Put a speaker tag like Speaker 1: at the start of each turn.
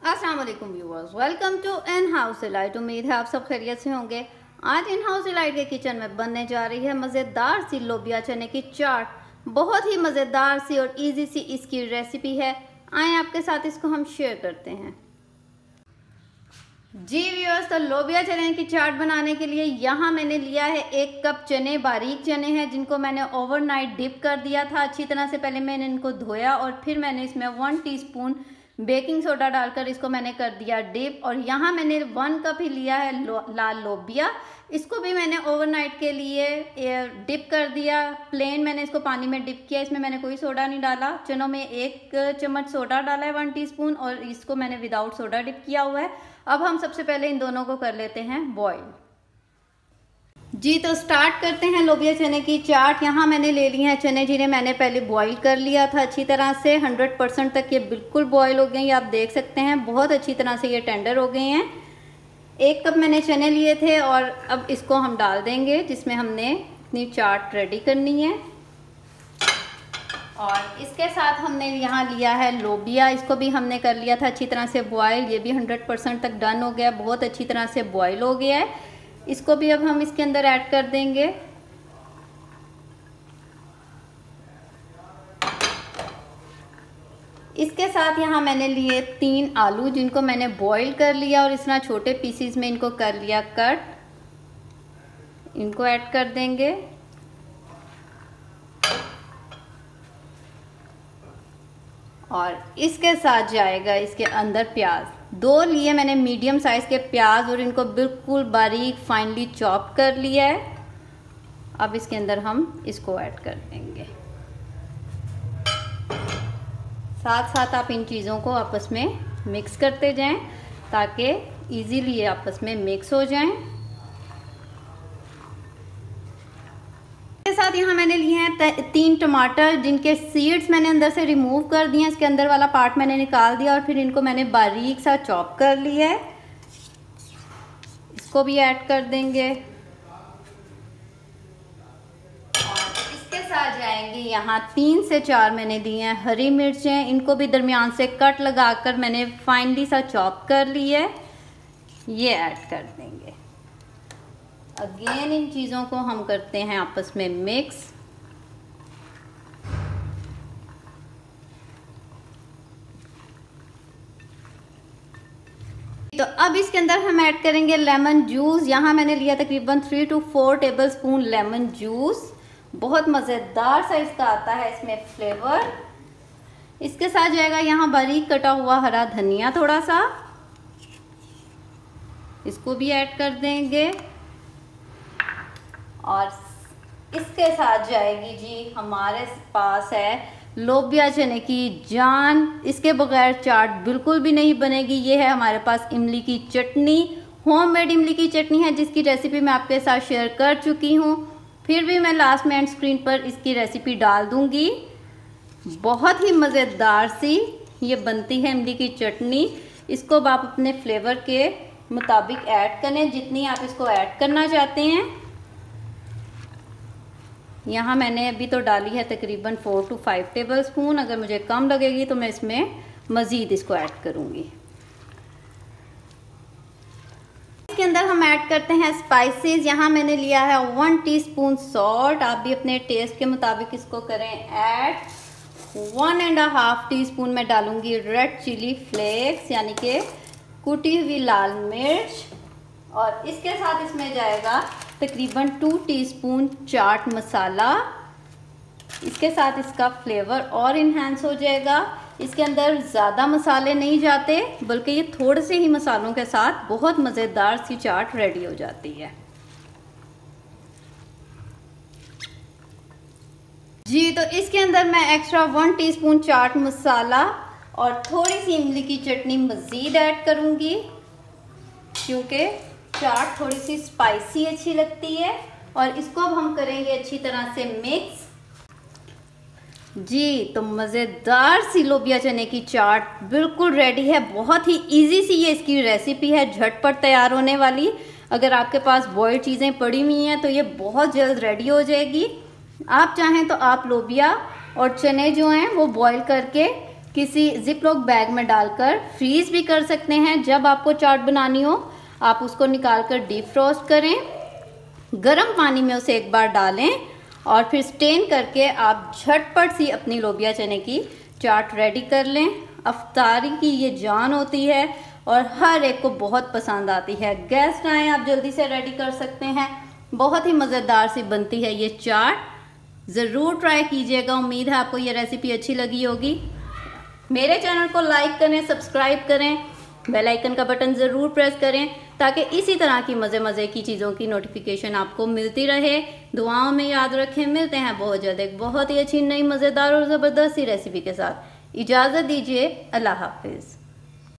Speaker 1: अस्सलाम वालेकुम viewers, welcome to in house delight. उम्मीद है आप सब खैरियत से होंगे। आज इन हाउस डिलाइट के किचन में बनने जा रही है मज़ेदार सी लोबिया चने की चाट। बहुत ही मज़ेदार सी और इजी सी इसकी रेसिपी है। आए आपके साथ इसको हम शेयर करते हैं। जी व्यूअर्स, तो लोबिया चने की चाट बनाने के लिए यहाँ मैंने लिया है 1 कप चने। बारीक चने हैं जिनको मैंने ओवरनाइट डिप कर दिया था अच्छी तरह से। पहले मैंने इनको धोया और फिर मैंने इसमें 1 टीस्पून बेकिंग सोडा डालकर इसको मैंने कर दिया डिप। और यहाँ मैंने 1 कप ही लिया है लाल लोबिया। इसको भी मैंने ओवरनाइट के लिए डिप कर दिया। प्लेन मैंने इसको पानी में डिप किया। इसमें मैंने कोई सोडा नहीं डाला। चनों में 1 चम्मच सोडा डाला है 1 टीस्पून, और इसको मैंने विदाउट सोडा डिप किया हुआ है। अब हम सबसे पहले इन दोनों को कर लेते हैं बॉईल। जी तो स्टार्ट करते हैं लोबिया चने की चाट। यहाँ मैंने ले लिए हैं चने जिन्हें मैंने पहले बॉईल कर लिया था अच्छी तरह से। 100% तक ये बिल्कुल बॉईल हो गए हैं। ये आप देख सकते हैं बहुत अच्छी तरह से ये टेंडर हो गए हैं। 1 कप मैंने चने लिए थे और अब इसको हम डाल देंगे जिसमें हमने अपनी चाट रेडी करनी है। और इसके साथ हमने यहाँ लिया है लोबिया। इसको भी हमने कर लिया था अच्छी तरह से बॉईल। ये भी 100% तक डन हो गया, बहुत अच्छी तरह से बॉईल हो गया है। इसको भी अब हम इसके अंदर ऐड कर देंगे। इसके साथ यहाँ मैंने लिए 3 आलू जिनको मैंने बॉईल कर लिया और इस तरह छोटे पीसीज में इनको कर लिया कट। इनको ऐड कर देंगे। और इसके साथ जाएगा इसके अंदर प्याज। 2 लिए मैंने मीडियम साइज के प्याज और इनको बिल्कुल बारीक फाइनली चॉप कर लिया है। अब इसके अंदर हम इसको ऐड कर देंगे। साथ साथ आप इन चीज़ों को आपस में मिक्स करते जाएं ताकि इजीली ये आपस में मिक्स हो जाएं। साथ यहाँ मैंने लिए हैं 3 टमाटर जिनके सीड्स मैंने अंदर से रिमूव कर दिए। इसके अंदर वाला पार्ट मैंने निकाल दिया और फिर इनको मैंने बारीक सा चॉप कर लिया है। इसको भी ऐड कर देंगे। और इसके साथ जाएंगी यहाँ 3 से 4 मैंने दिए हैं हरी मिर्चें। इनको भी दरमियान से कट लगाकर मैंने फाइनली सा चॉप कर लिया है। ये ऐड कर देंगे। अगेन इन चीज़ों को हम करते हैं आपस में मिक्स। तो अब इसके अंदर हम ऐड करेंगे लेमन जूस। यहाँ मैंने लिया तकरीबन 3 to 4 टेबलस्पून लेमन जूस। बहुत मज़ेदार सा इसका आता है इसमें फ्लेवर। इसके साथ जाएगा यहाँ बारीक कटा हुआ हरा धनिया थोड़ा सा। इसको भी ऐड कर देंगे। और इसके साथ जाएगी जी हमारे पास है लोबिया चने की जान। इसके बगैर चाट बिल्कुल भी नहीं बनेगी। ये है हमारे पास इमली की चटनी। होममेड इमली की चटनी है जिसकी रेसिपी मैं आपके साथ शेयर कर चुकी हूँ। फिर भी मैं लास्ट में एंड स्क्रीन पर इसकी रेसिपी डाल दूँगी। बहुत ही मज़ेदार सी ये बनती है इमली की चटनी। इसको आप अपने फ्लेवर के मुताबिक ऐड करें जितनी आप इसको ऐड करना चाहते हैं। यहाँ मैंने अभी तो डाली है तकरीबन 4 to 5 टेबलस्पून। अगर मुझे कम लगेगी तो मैं इसमें मज़ीद इसको ऐड करूँगी। इसके अंदर हम ऐड करते हैं स्पाइसेस। यहाँ मैंने लिया है 1 टीस्पून सॉल्ट। आप भी अपने टेस्ट के मुताबिक इसको करें ऐड। 1.5 टीस्पून मैं डालूँगी रेड चिली फ्लेक्स यानी कि कुटी हुई लाल मिर्च। और इसके साथ इसमें जाएगा तकरीबन 2 टीस्पून चाट मसाला। इसके साथ इसका फ्लेवर और इन्हेंस हो जाएगा। इसके अंदर ज़्यादा मसाले नहीं जाते बल्कि ये थोड़े से ही मसालों के साथ बहुत मज़ेदार सी चाट रेडी हो जाती है। जी तो इसके अंदर मैं एक्स्ट्रा 1 टीस्पून चाट मसाला और थोड़ी सी इमली की चटनी मज़ीद ऐड करूँगी क्योंकि चाट थोड़ी सी स्पाइसी अच्छी लगती है। और इसको अब हम करेंगे अच्छी तरह से मिक्स। जी तो मज़ेदार सी लोबिया चने की चाट बिल्कुल रेडी है। बहुत ही इजी सी ये इसकी रेसिपी है, झटपट तैयार होने वाली। अगर आपके पास बॉइल्ड चीज़ें पड़ी हुई हैं तो ये बहुत जल्द रेडी हो जाएगी। आप चाहें तो आप लोबिया और चने जो हैं वो बॉईल करके किसी जिप लॉक बैग में डालकर फ्रीज भी कर सकते हैं। जब आपको चाट बनानी हो आप उसको निकाल कर डीप फ्रोस्ट करें, गर्म पानी में उसे एक बार डालें और फिर स्टेन करके आप झटपट सी अपनी लोबिया चने की चाट रेडी कर लें। अफ्तारी की ये जान होती है और हर एक को बहुत पसंद आती है। गेस्ट आए आप जल्दी से रेडी कर सकते हैं। बहुत ही मज़ेदार सी बनती है ये चाट, ज़रूर ट्राई कीजिएगा। उम्मीद है आपको ये रेसिपी अच्छी लगी होगी। मेरे चैनल को लाइक करें, सब्सक्राइब करें, बेल आइकन का बटन ज़रूर प्रेस करें ताकि इसी तरह की मज़े की चीज़ों की नोटिफिकेशन आपको मिलती रहे। दुआओं में याद रखें। मिलते हैं बहुत जल्द एक बहुत ही अच्छी नई मज़ेदार और ज़बरदस्त सी रेसिपी के साथ। इजाज़त दीजिए। अल्लाह हाफिज़।